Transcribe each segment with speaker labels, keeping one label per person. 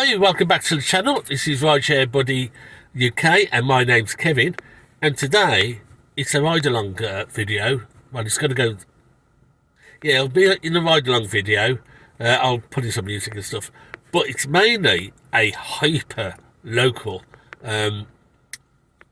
Speaker 1: Hi, welcome back to the channel. This is Rideshare Buddy UK and my name's Kevin, and today it's a ride along video. Well, it's going to go, yeah, it'll be in a ride along video. I'll put in some music and stuff, but it's mainly a hyper local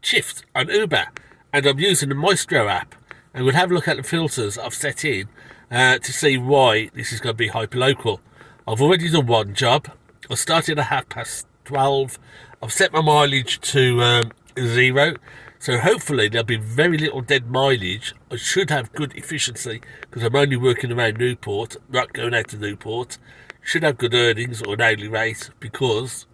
Speaker 1: shift on Uber, and I'm using the Mystro app, and we'll have a look at the filters I've set in to see why this is going to be hyper local. I've already done one job. I started at 12:30. I've set my mileage to 0, so hopefully there'll be very little dead mileage. I should have good efficiency because I'm only working around Newport, not going out to Newport. Should have good earnings or an hourly rate because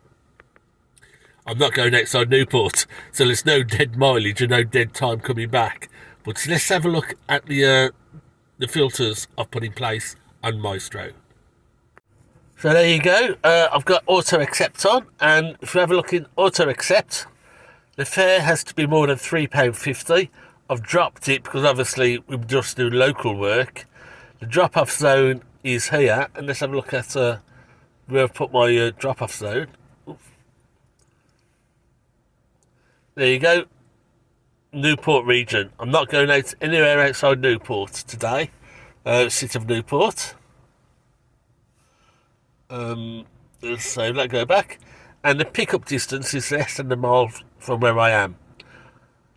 Speaker 1: I'm not going outside Newport, so there's no dead mileage and no dead time coming back. But let's have a look at the filters I've put in place on Mystro. So there you go, I've got auto accept on, and if you have a look in auto accept, the fare has to be more than £3.50. I've dropped it because obviously we just do local work. The drop off zone is here, and let's have a look at where I've put my drop off zone. Oops. There you go, Newport region. I'm not going out anywhere outside Newport today, city of Newport. So let's go back, and the pickup distance is less than a mile from where I am.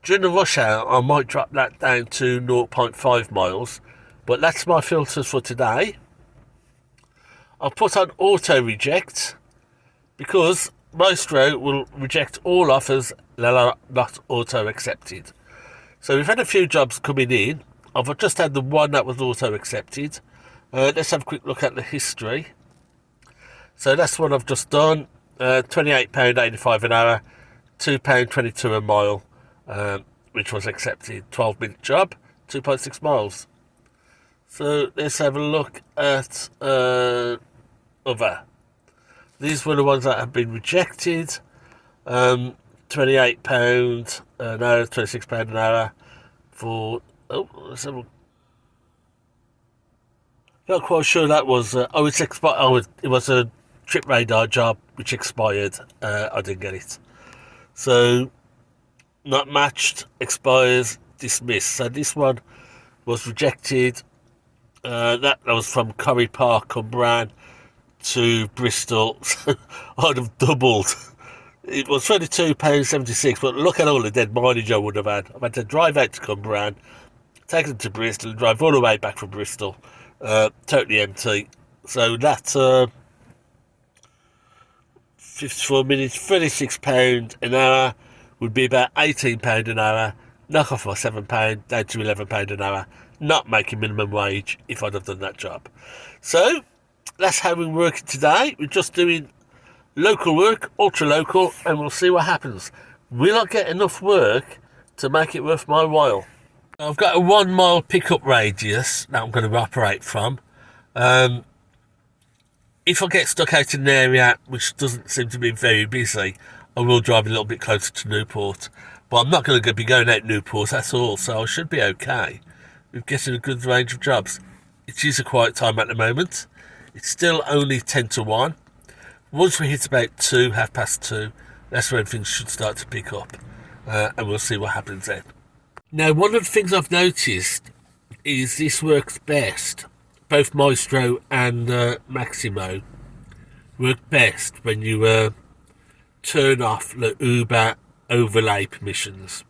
Speaker 1: During the rush hour I might drop that down to 0.5 miles, but that's my filters for today. I'll put on auto reject because Mystro will reject all offers that are not auto accepted. So we've had a few jobs coming in. I've just had the one that was auto accepted. Let's have a quick look at the history. So that's what I've just done, £28.85 an hour, £2.22 a mile, which was accepted, 12-minute job, 2.6 miles. So let's have a look at other. These were the ones that have been rejected, £28 an hour, £26 an hour for, let's have a look. Not quite sure that was, it was a trip radar job which expired. I didn't get it. So, not matched, expires, dismissed. So this one was rejected. That was from Corrie Park, Cumbrae to Bristol. So I'd have doubled. It was £22.76, but look at all the dead mileage I would have had. I've had to drive out to Cumbrae, take them to Bristol, and drive all the way back from Bristol. Totally empty. So that's 54 minutes, £36 an hour would be about £18 an hour. Knock off my £7 down to £11 an hour. Not making minimum wage if I'd have done that job. So that's how we're working today. We're just doing local work, ultra local, and we'll see what happens. Will I get enough work to make it worth my while? I've got a 1 mile pickup radius that I'm going to operate from. If I get stuck out in an area which doesn't seem to be very busy, I will drive a little bit closer to Newport. But I'm not going to be going out Newport at all, so I should be okay with getting a good range of jobs. It is a quiet time at the moment. It's still only 10 to 1. Once we hit about 2, 2:30, that's when things should start to pick up. And we'll see what happens then. Now, one of the things I've noticed is this works best. Both Mystro and Maximo work best when you turn off the Uber overlay permissions.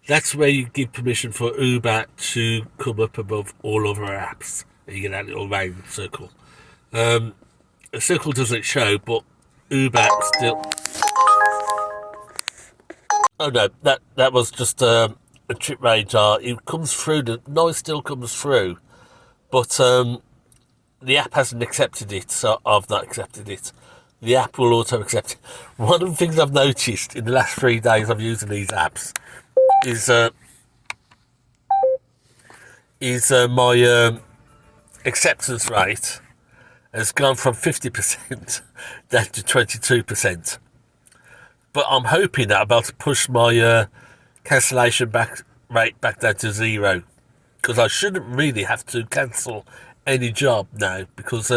Speaker 1: That's where you give permission for Uber to come up above all other apps. And you get that little round circle. The circle doesn't show, but Uber still... Oh no, that was just a trip radar. It comes through, the noise still comes through, but the app hasn't accepted it, so I've not accepted it. The app will auto accept it. One of the things I've noticed in the last 3 days of using these apps is my acceptance rate has gone from 50% down to 22%. But I'm hoping that I'm about to push my cancellation rate back down to 0, because I shouldn't really have to cancel any job now, because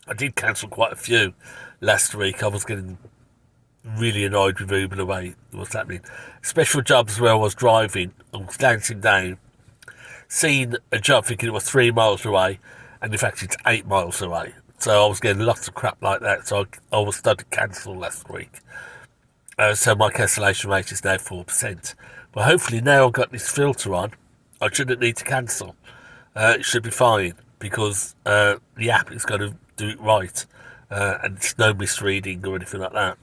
Speaker 1: I did cancel quite a few last week. I was getting really annoyed with Uber the way it was happening. Special jobs where I was driving, I was glancing down, seeing a job thinking it was 3 miles away, and in fact it's 8 miles away. So I was getting lots of crap like that, so I was starting to cancel last week. So my cancellation rate is now 4%. But hopefully now I've got this filter on, I shouldn't need to cancel. It should be fine, because the app is going to do it right, and it's no misreading or anything like that.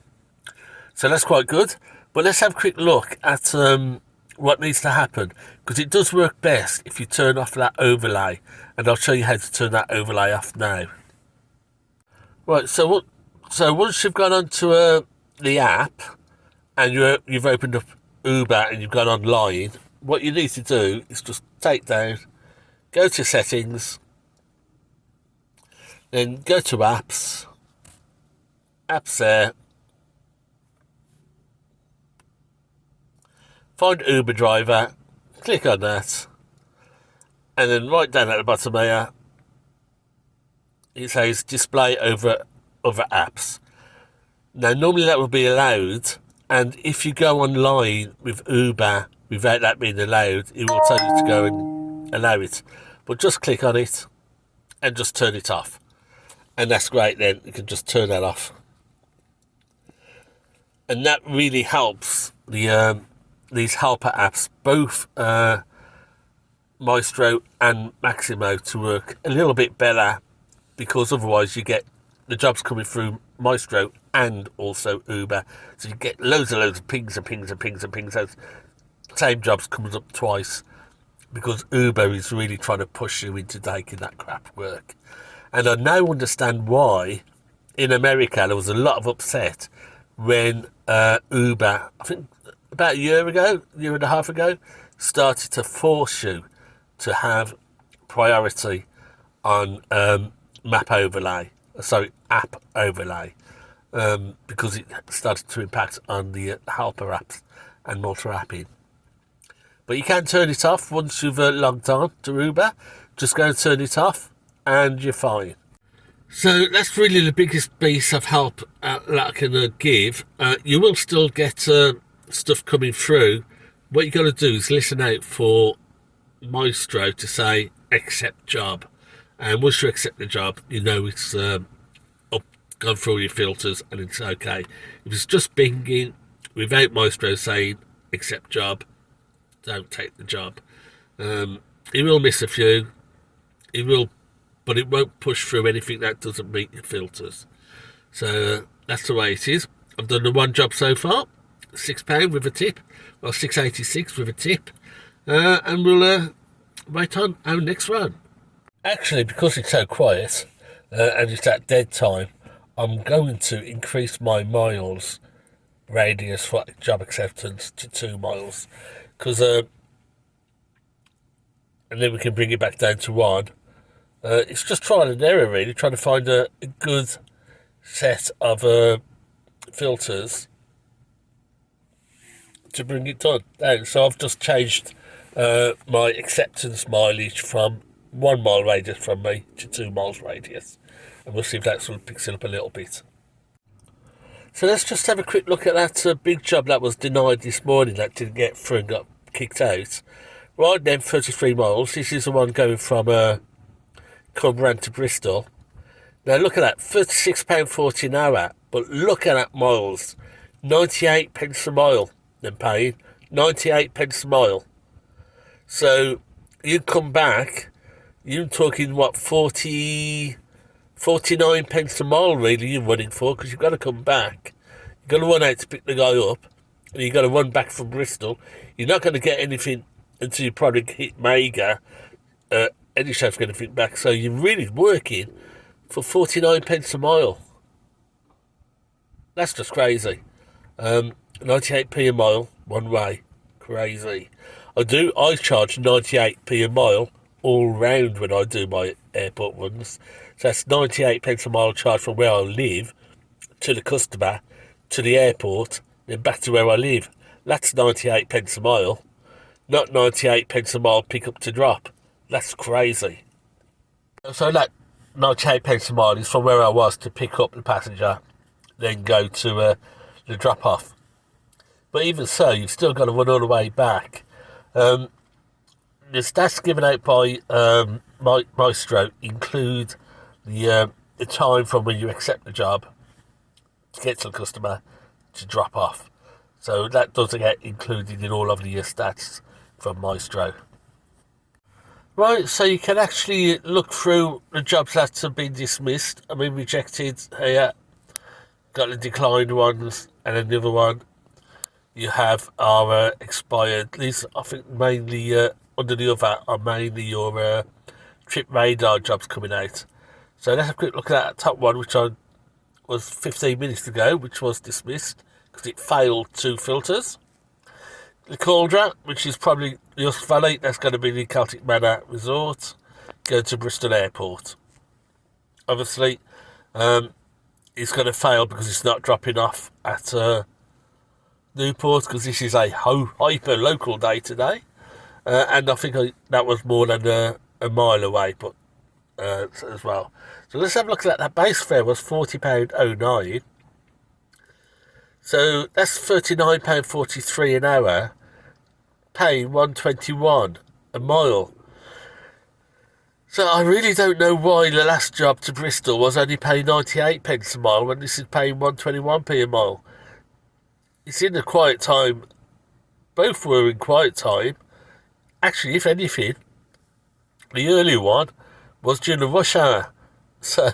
Speaker 1: So that's quite good. But let's have a quick look at what needs to happen, because it does work best if you turn off that overlay, and I'll show you how to turn that overlay off now. Right, so once you've gone onto the app and you've opened up Uber and you've gone online, what you need to do is just take down, go to settings, then go to apps there, find Uber driver, click on that, and then right down at the bottom here, it says display over other apps. Now, normally that would be allowed, and if you go online with Uber without that being allowed, it will tell you to go and allow it. But just click on it and just turn it off. And that's great then, you can just turn that off. And that really helps these helper apps, both Mystro and Maximo, to work a little bit better, because otherwise you get the jobs coming through Mystro and also Uber, so you get loads of pings and pings and pings and pings. Those same jobs comes up twice, because Uber is really trying to push you into taking that crap work. And I now understand why in America there was a lot of upset when Uber, I think about a year and a half ago, started to force you to have priority on app overlay, because it started to impact on the helper apps and multi-apping. But you can turn it off once you've logged on to Uber. Just go and turn it off and you're fine. So that's really the biggest piece of help that I can give. You will still get stuff coming through. What you got to do is listen out for Mystro to say accept job. And once you accept the job, you know it's gone through all your filters and it's okay. If it's just binging without Mystro saying accept job, don't take the job. It will miss a few. It will, but it won't push through anything that doesn't meet your filters. So that's the way it is. I've done the one job so far, £6 with a tip, well £6.86 with a tip, and we'll wait on our next one. Actually, because it's so quiet and it's at dead time, I'm going to increase my miles radius for job acceptance to 2 miles, because and then we can bring it back down to 1. It's just trial and error, really, trying to find a good set of filters to bring it down. So I've just changed my acceptance mileage from 1 mile radius from me to 2 miles radius, and we'll see if that sort of picks it up a little bit. So let's just have a quick look at that big job that was denied this morning, that didn't get through and got kicked out. Right then, 33 miles. This is the one going from Cumberland to Bristol. Now look at that, £36.40 an hour, but look at that miles, 98 pence a mile they're paying, 98 pence a mile. So you come back, you're talking what, 49 pence a mile really you're running for, because you've got to come back. You've got to run out to pick the guy up, and you've got to run back from Bristol. You're not going to get anything until you probably hit Mega. Any chef's going to think back, so you're really working for 49 pence a mile. That's just crazy. 98p a mile one way, crazy. I charge 98p a mile all round when I do my airport runs. So that's 98 pence a mile charge from where I live to the customer, to the airport, then back to where I live. That's 98 pence a mile, not 98 pence a mile pick up to drop. That's crazy. So £98 a mile is from where I was to pick up the passenger, then go to the drop-off. But even so, you've still got to run all the way back. The stats given out by Mystro include the time from when you accept the job to get to the customer to drop off. So that doesn't get included in all of the stats from Mystro. Right, so you can actually look through the jobs that have been dismissed. I mean, rejected here. Got the declined ones, and another one. You have our expired. These, I think, mainly under the other are mainly your trip radar jobs coming out. So let's have a quick look at that top one, which was 15 minutes ago, which was dismissed because it failed 2 filters. The Cauldron, which is probably the Usk Valley, that's going to be the Celtic Manor Resort, go to Bristol Airport. Obviously, it's going to fail because it's not dropping off at Newport, because this is a hyper local day today, and I think that was more than a mile away, but as well. So let's have a look at that. That base fare was £40.09, so that's £39.43 an hour, paying £1.21 a mile. So I really don't know why the last job to Bristol was only paying 98p a mile when this is paying 121p a mile. It's in the quiet time. Both were in quiet time. Actually, if anything, the early one was during the rush hour. So,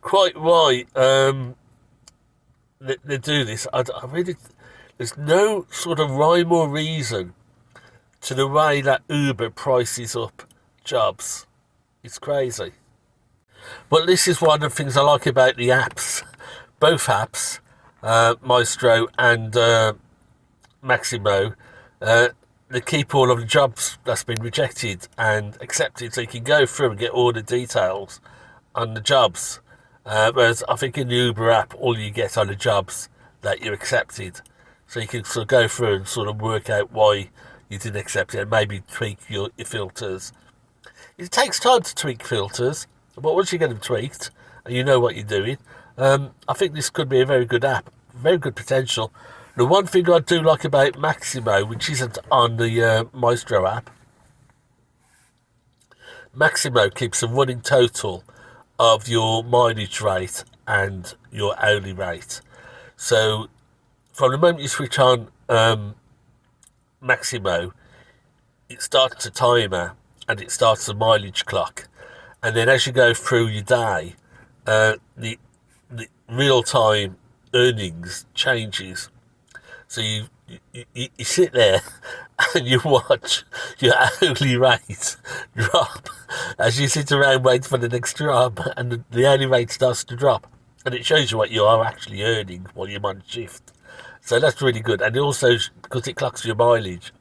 Speaker 1: quite why they do this. I really, there's no sort of rhyme or reason to the way that Uber prices up jobs. It's crazy. But this is one of the things I like about the apps. Both apps. Mystro and Maximo, they keep all of the jobs that's been rejected and accepted, so you can go through and get all the details on the jobs. Whereas I think in the Uber app, all you get are the jobs that you accepted, so you can sort of go through and sort of work out why you didn't accept it and maybe tweak your filters. It takes time to tweak filters, but once you get them tweaked and you know what you're doing, I think this could be a very good app, very good potential. The one thing I do like about Maximo, which isn't on the Mystro app, Maximo keeps a running total of your mileage rate and your hourly rate. So from the moment you switch on Maximo, it starts a timer and it starts a mileage clock. And then as you go through your day, the real-time earnings changes. So you sit there and you watch your hourly rate drop as you sit around waiting for the next job, and the hourly rate starts to drop, and it shows you what you are actually earning while you're on shift. So that's really good. And also, because it clocks your mileage,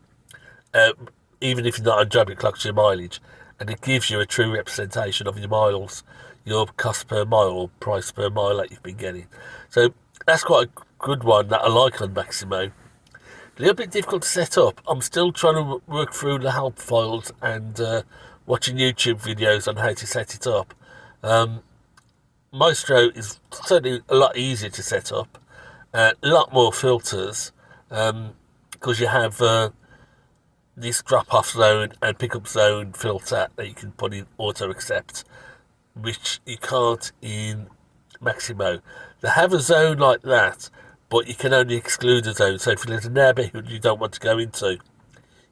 Speaker 1: even if you're not on job, it clocks your mileage, and it gives you a true representation of your miles, your cost per mile, price per mile that you've been getting. So that's quite a good one that I like on Maximo. A little bit difficult to set up. I'm still trying to work through the help files and watching YouTube videos on how to set it up. Mystro is certainly a lot easier to set up, a lot more filters, because you have this drop-off zone and pick-up zone filter that you can put in auto-accept, which you can't in Maximo. They have a zone like that, but you can only exclude a zone. So if there's a neighbourhood you don't want to go into,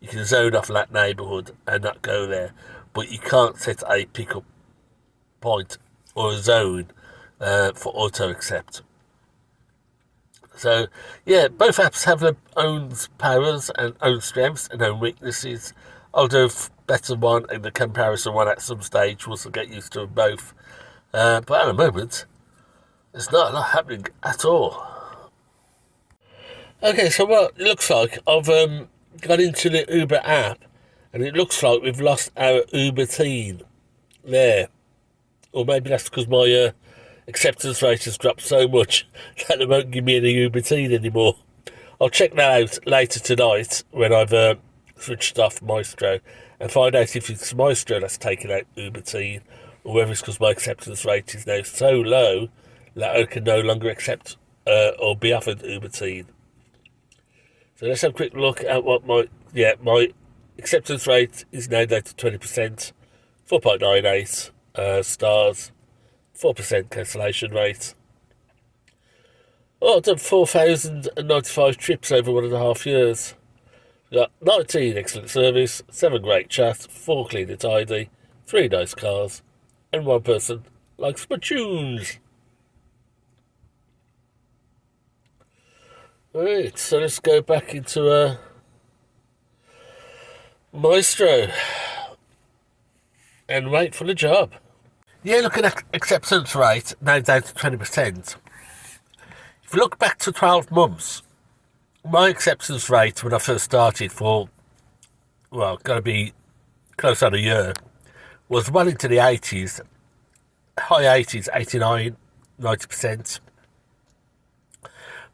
Speaker 1: you can zone off that neighbourhood and not go there. But you can't set a pick-up point or a zone for auto-accept. So, yeah, both apps have their own powers and own strengths and own weaknesses. I'll do a better one in the comparison one at some stage once I get used to them both. But at the moment, there's not a lot happening at all. Okay, so what it looks like, I've got into the Uber app, and it looks like we've lost our Uber teen there. Or maybe that's because my acceptance rate has dropped so much that they won't give me any Uber teen anymore. I'll check that out later tonight when I've switched off Mystro and find out if it's Mystro that's taken out Uber teen or whether it's because my acceptance rate is now so low that I can no longer accept or be offered Uber Teen. So let's have a quick look at what my acceptance rate is now down to 20%, 4.98 stars, 4% cancellation rate. I've done 4,095 trips over 1.5 years. Got 19 excellent service, 7 great chat, 4 clean and tidy, 3 nice cars, and 1 person likes my tunes. Right, so let's go back into Mystro and wait for the job. Yeah, looking at acceptance rate, now down to 20%. If you look back to 12 months, my acceptance rate when I first started for, going to be close on a year, was well into the 80s, high 80s, 89, 90%.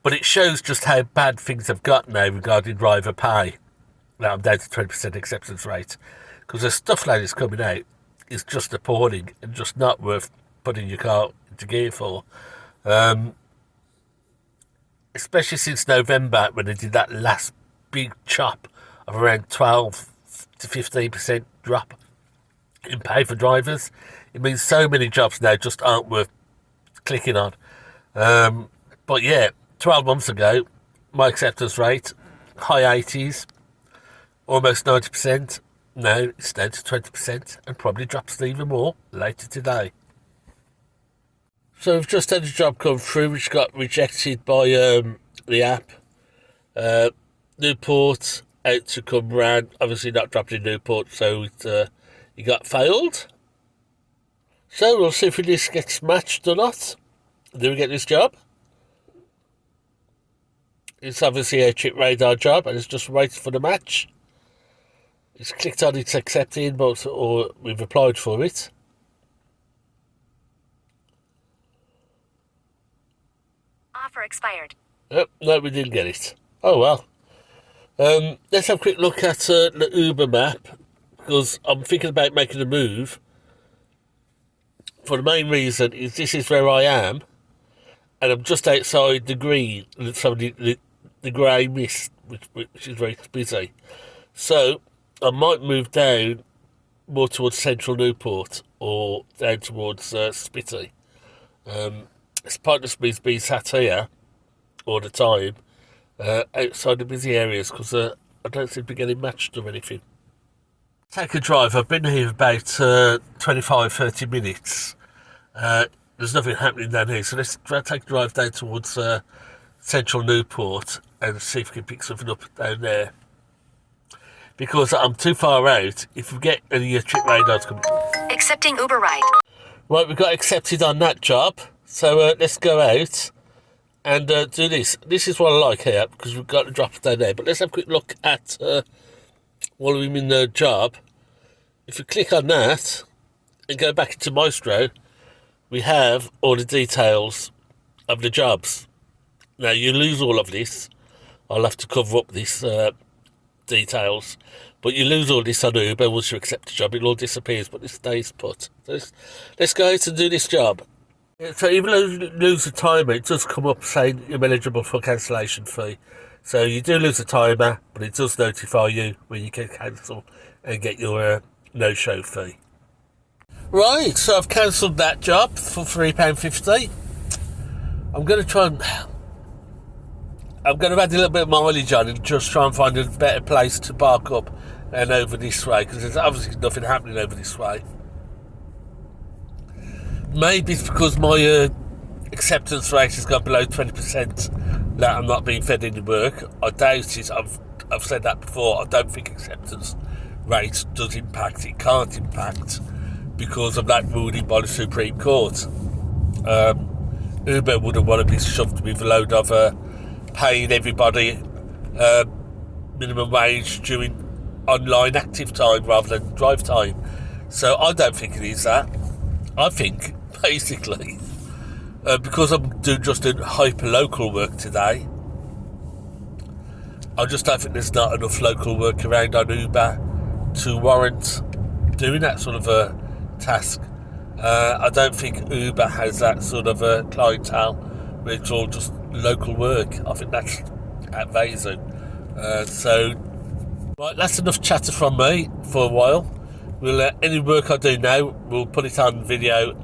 Speaker 1: But it shows just how bad things have got now regarding driver pay. Now I'm down to 20% acceptance rate. Because the stuff like this coming out is just appalling and just not worth putting your car into gear for. Especially since November, when they did that last big chop of around 12 to 15% drop in pay for drivers. It means so many jobs now just aren't worth clicking on. But yeah, 12 months ago, my acceptance rate, high 80s, almost 90%. Now it's down to 20% and probably drops even more later today. So we've just had a job come through which got rejected by the app. Newport out to come round, obviously not dropped in Newport, so it got failed. So we'll see if this gets matched or not. Do we get this job? It's obviously a trip radar job and it's just waiting for the match. It's clicked on it's accepting, or we've applied for it.
Speaker 2: Offer expired.
Speaker 1: Yep, no, we didn't get it. Oh well. Let's have a quick look at the Uber map, because I'm thinking about making a move. For the main reason is this is where I am, and I'm just outside the green, so the grey mist, which is very busy. So I might move down more towards central Newport or down towards Spitty. It's pointless me being sat here all the time outside the busy areas because I don't seem to be getting matched or anything. Take a drive. I've been here about 25-30 minutes. There's nothing happening down here, so let's take a drive down towards central Newport and see if we can pick something up down there. Because I'm too far out, if we get any trip radars coming.
Speaker 2: Accepting Uber ride.
Speaker 1: Right, we got accepted on that job, so let's go out and do this. This is what I like here, because we've got the drop down there. But let's have a quick look at while we're in the job. If we click on that and go back into Mystro, we have all the details of the jobs. Now, you lose all of this. I'll have to cover up this details, but you lose all this on Uber once you accept the job. It all disappears, but this stays put. So let's go out and do this job. So even though you lose the timer, it does come up saying you're eligible for cancellation fee. So you do lose the timer, but it does notify you when you can cancel and get your no-show fee. Right, so I've cancelled that job for £3.50. I'm going to add a little bit of mileage on and just try and find a better place to park up and over this way, because there's obviously nothing happening over this way. Maybe it's because my acceptance rate has gone below 20% that I'm not being fed any work. I doubt it. I've said that before. I don't think acceptance rate does impact. It can't impact because of that ruling by the Supreme Court. Uber wouldn't want to be shoved with a load of paying everybody minimum wage during online active time rather than drive time. So I don't think it is that. I think basically because I'm just doing hyper-local work today, I just don't think there's not enough local work around on Uber to warrant doing that sort of a task. I don't think Uber has that sort of a clientele where it's all just local work. I think that's at Vazu. Right, that's enough chatter from me for a while. We'll any work I do now, we'll put it on video,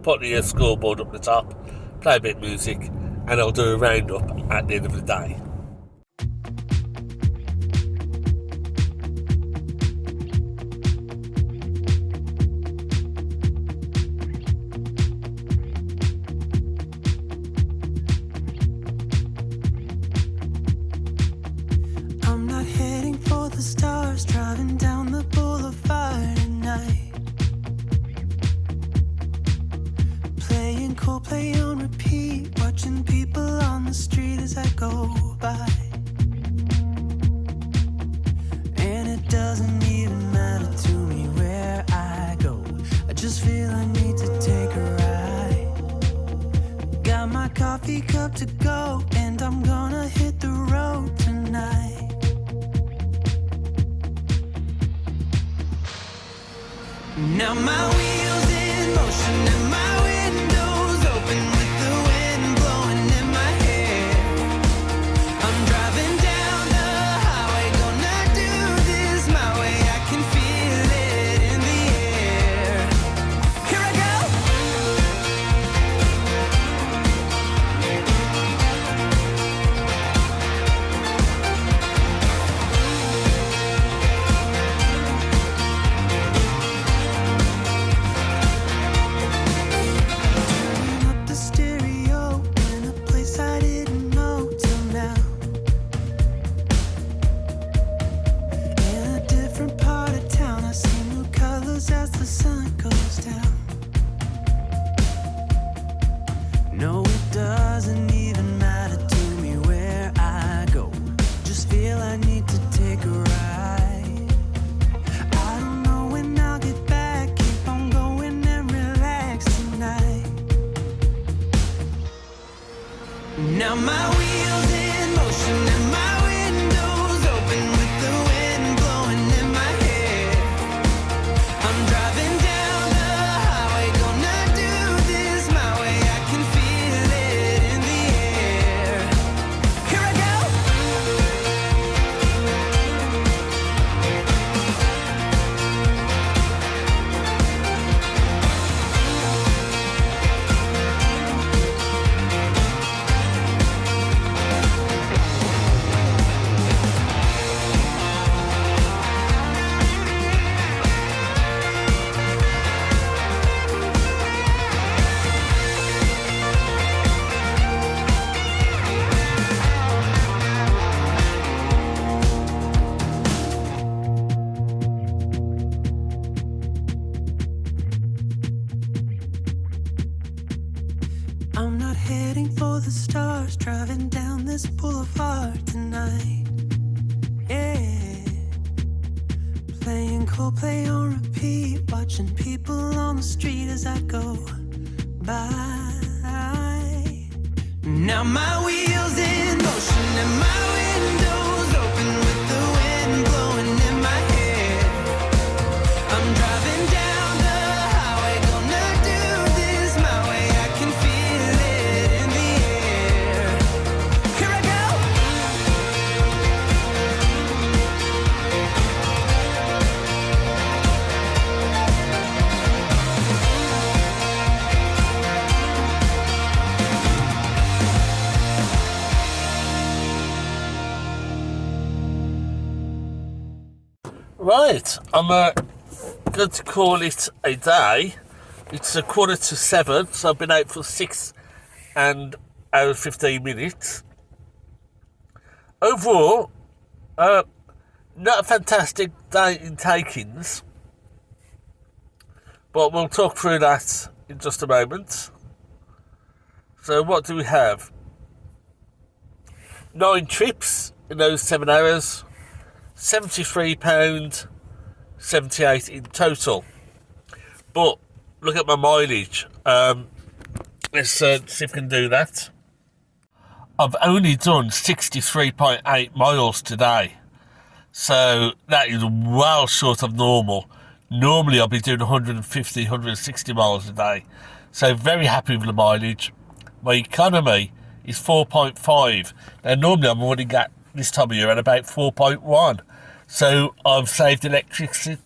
Speaker 1: put the scoreboard up the top, play a bit of music, and I'll do a roundup at the end of the day.
Speaker 3: I'm not heading for the stars, driving down the boulevard at night, playing Coldplay on repeat, watching people on the street as I go by. And it doesn't even matter to me where I go, I just feel I need to take a ride. Got my coffee cup to go, and I'm gonna hit the road tonight. Now my wheels in motion and my windows open with the wind blowing in my hair. I'm driving down the highway, gonna do this my way. I can feel it in the air. Here I go. Turning up the stereo in a place I didn't know till now. In a different part of town, I see new colors as the sun goes down. No, it doesn't even matter to me where I go, just feel I need to take a ride. I don't know when I'll get back, keep on going and relax tonight. Now my wheels in motion and my windows open with the wind blowing in my hair. I'm driving down the highway, gonna do this my way. I can feel it in the air. Here I go. I'm not heading for the stars, driving down this boulevard tonight. Yeah, playing Coldplay on repeat, watching people on the street as I go by. Now my wheels in motion and my windows open with the wind blowing in my hair. I'm driving down the highway, gonna do this my way. I can feel it in the air. Here I go.
Speaker 1: Right, I'm going to call it a day. It's 7:15, so I've been out for 6 and hour 15 minutes. Overall, not a fantastic day in takings, but we'll talk through that in just a moment. So what do we have? 9 trips in those 7 hours, £73.78 in total. But look at my mileage. Let's see if we can do that. I've only done 63.8 miles today, so that is well short of normal. Normally I'll be doing 150, 160 miles a day. So very happy with the mileage. My economy is 4.5. Now normally I'm running at this time of year at about 4.1. So I've saved electricity.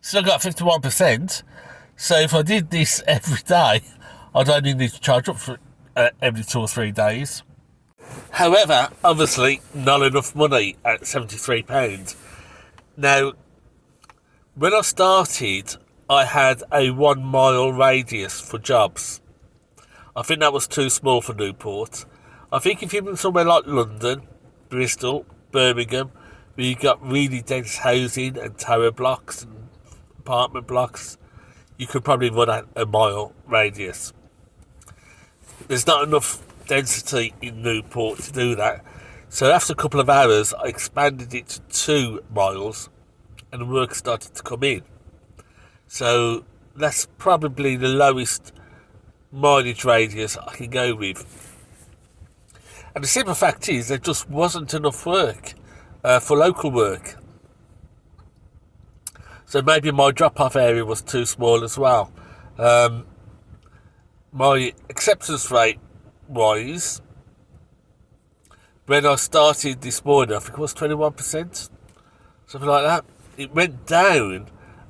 Speaker 1: Still got 51%. So if I did this every day, I'd only need to charge up for every 2 or 3 days. However, obviously not enough money at £73. Now, when I started, I had a 1 mile radius for jobs. I think that was too small for Newport. I think if you're in somewhere like London, Bristol, Birmingham, where you've got really dense housing and tower blocks and apartment blocks, you could probably run at a mile radius. There's not enough density in Newport to do that. So after a couple of hours, I expanded it to 2 miles and the work started to come in. So that's probably the lowest mileage radius I can go with. And the simple fact is there just wasn't enough work for local work. So maybe my drop-off area was too small as well. My acceptance rate wise, when I started this morning, I think it was 21%, something like that. It went down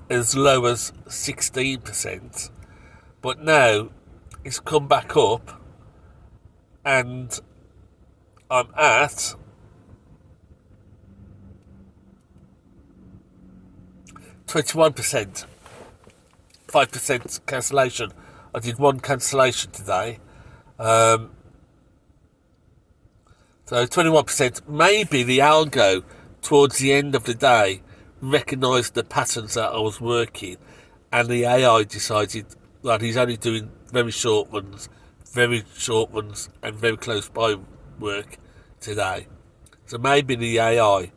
Speaker 1: as low as 16%, but now it's come back up and I'm at 21%, 5% cancellation. I did 1 cancellation today. So 21%. Maybe the algo towards the end of the day recognised the patterns that I was working, and the AI decided that he's only doing very short ones, and very close by work today. So maybe the AI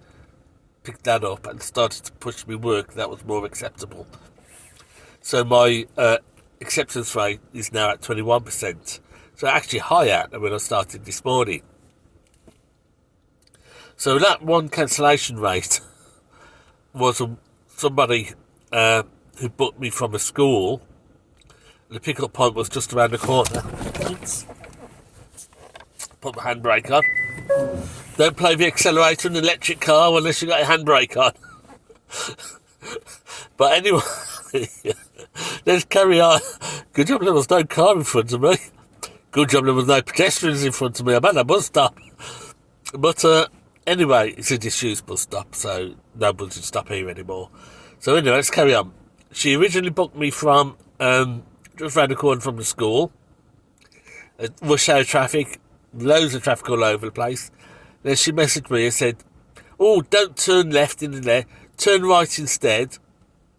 Speaker 1: picked that up and started to push me work that was more acceptable. So my acceptance rate is now at 21%. So actually higher than when I started this morning. So that 1 cancellation rate was somebody who booked me from a school. The pick-up point was just around the corner. Oops. Put my handbrake on. Don't play the accelerator in an electric car unless you've got your handbrake on. But anyway, let's carry on. Good job there was no car in front of me. Good job there was no pedestrians in front of me. I'm at a bus stop. But anyway, it's a disused bus stop, so nobody should stop here anymore. So anyway, let's carry on. She originally booked me from just round the corner from the school. Rush hour traffic, loads of traffic all over the place. Then she messaged me and said, "Oh, don't turn left in there, turn right instead."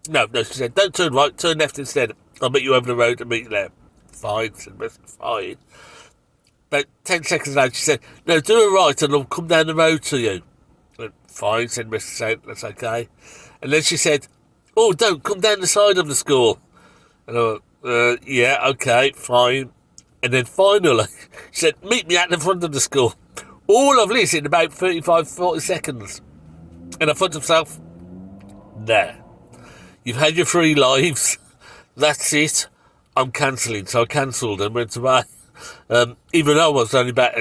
Speaker 1: No, she said, "Don't turn right, turn left instead. I'll meet you over the road and meet you there." Fine, said Miss, fine. About 10 seconds later, she said, "No, do a right and I'll come down the road to you." Fine, said Mr. Saint, that's okay. And then she said, "Oh, don't, come down the side of the school." And I went, yeah, okay, fine. And then finally, she said, "Meet me at the front of the school." All of this in about 35, 40 seconds. And I thought to myself, nah, you've had your 3 lives. That's it. I'm cancelling. So I cancelled and went away. Even though I was only about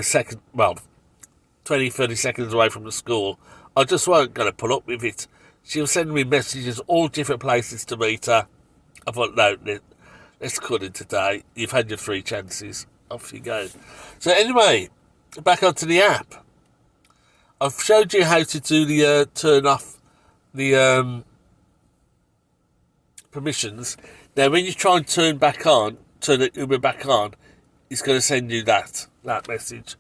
Speaker 1: 20, 30 seconds away from the school, I just weren't going to put up with it. She was sending me messages, all different places to meet her. I thought, no, let's cut it today. You've had your 3 chances. Off you go. So anyway, back onto the app. I've showed you how to do the turn off the permissions. Now, when you try and turn the Uber back on, it's going to send you that message.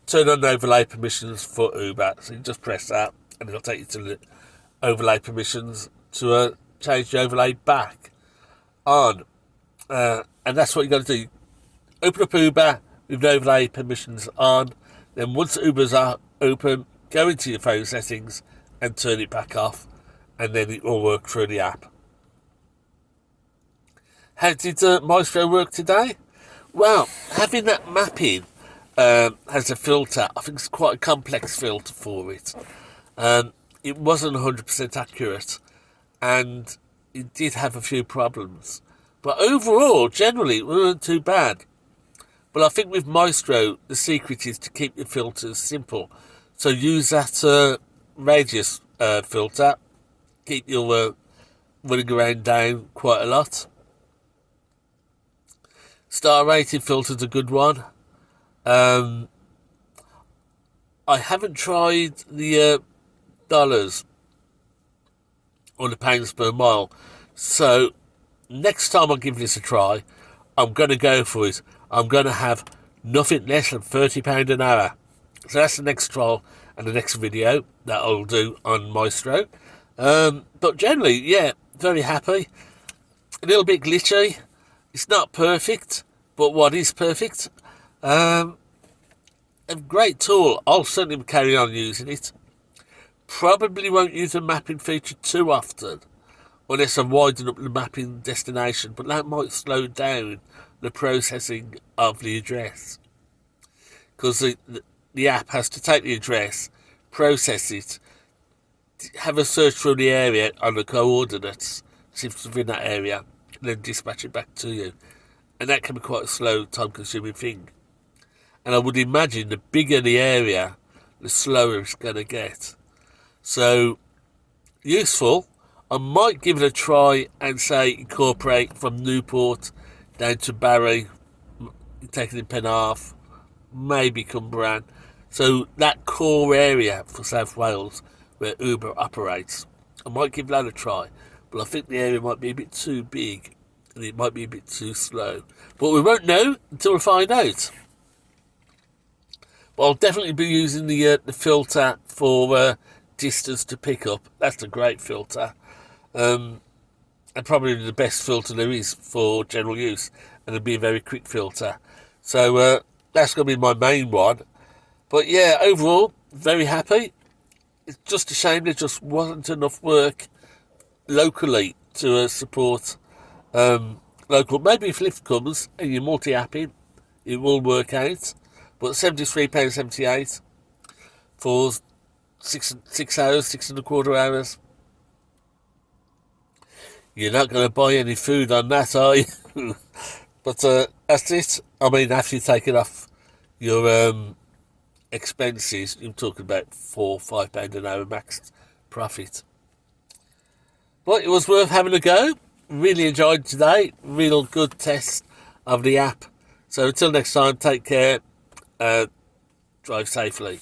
Speaker 1: Turn on overlay permissions for Uber. So you just press that, and it'll take you to the overlay permissions to change the overlay back on. And that's what you're going to do. Open up Uber with the overlay permissions on. Then once Ubers are open, go into your phone settings and turn it back off. And then it will work through the app. How did Mystro work today? Well, having that mapping as a filter, I think it's quite a complex filter for it. It wasn't 100% accurate. and it did have a few problems. But overall, generally, it wasn't too bad. But I think with Mystro, the secret is to keep your filters simple. So use that radius filter. Keep your running around down quite a lot. Star rated filter's a good one. I haven't tried the dollars or the pounds per mile. So next time I give this a try, I'm going to go for it. I'm going to have nothing less than £30 an hour. So that's the next trial and the next video that I'll do on Mystro. But generally, yeah, very happy. A little bit glitchy. It's not perfect, but what is perfect? A great tool. I'll certainly carry on using it. Probably won't use the mapping feature too often, unless I'm widen up the mapping destination, but that might slow down the processing of the address. Because the app has to take the address, process it, have a search through the area on the coordinates, see if it's within that area, and then dispatch it back to you. And that can be quite a slow, time-consuming thing. And I would imagine the bigger the area, the slower it's going to get. So, useful. I might give it a try and say incorporate from Newport down to Barry, taking in Penarth, maybe Cumbrian. So that core area for South Wales where Uber operates, I might give that a try. But I think the area might be a bit too big and it might be a bit too slow. But we won't know until we find out. But I'll definitely be using the filter for distance to pick up. That's a great filter. And probably the best filter there is for general use. And it'll be a very quick filter. So that's going to be my main one. But yeah, overall, very happy. It's just a shame there just wasn't enough work locally to support local. Maybe if Lyft comes and you're multi-apping, it will work out. But £73.78 for 6 hours, 6.25 hours. You're not going to buy any food on that, are you? But that's it. I mean, after you take it off your expenses, you're talking about £4 or £5 an hour max profit. But it was worth having a go. Really enjoyed today. Real good test of the app. So until next time, take care. Drive safely.